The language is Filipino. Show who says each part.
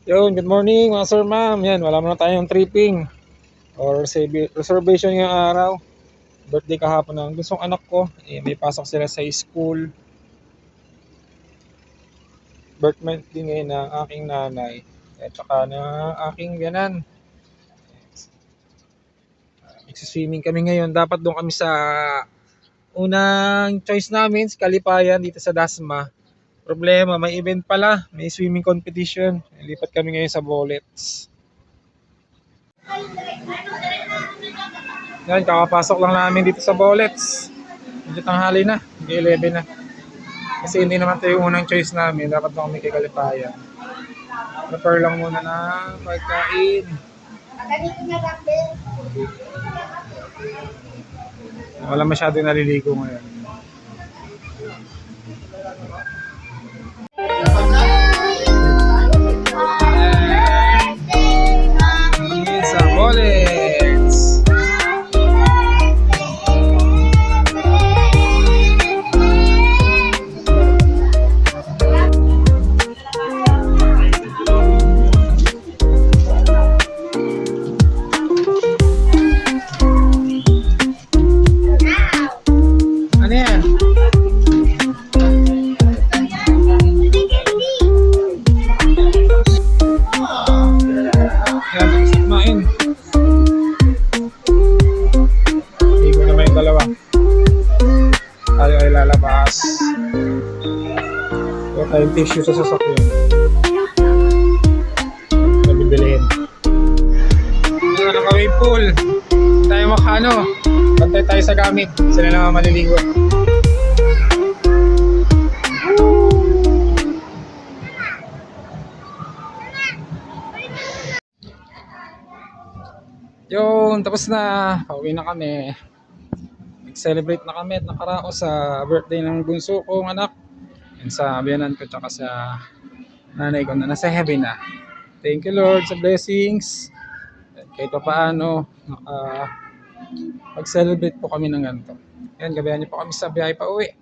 Speaker 1: Yun, good morning mga sir, ma'am. Yan, wala muna tayong tripping or reservation ngayong araw. Birthday kahapon ng gustong anak ko. May pasok sila sa school. Birthday din ngayon ng aking nanay at saka ng aking biyanan. Nagsiswimming kami ngayon. Dapat doon kami sa unang choice namin, sa Kalipayan dito sa Dasma. Problema, may event pala. May swimming competition. Lipat kami ngayon sa Bullets. Yan, kakapasok lang namin dito sa Bullets. Medyo tanghali na, hindi 11 na. Kasi hindi naman ito yung unang choice namin. Dapat lang kami kay Kalipayan. Prepare lang muna ng pagkain. Wala masyado naliligo ngayon. Sa Bullets. Ano yan? Yan, kumain. Ligo naman yung dalawa. Tayo ay lalabas. Huwag tayong tissue sa sasakyan. Nabibilihin. Yan, naka-wave pool. Tayo makano. Bantay tayo sa gamit. Sila naman maliligo. Yun, tapos na. Pauwi na kami. Nag-celebrate na kami at nakaraos sa birthday ng bunso kong anak. And sa biyanan ko tsaka sa nanay ko na nasa heaven na. Thank you Lord sa blessings. At kahit pa paano, mag-celebrate po kami ng ganito. Yan, gabayan niyo po kami sa biyahe pa uwi.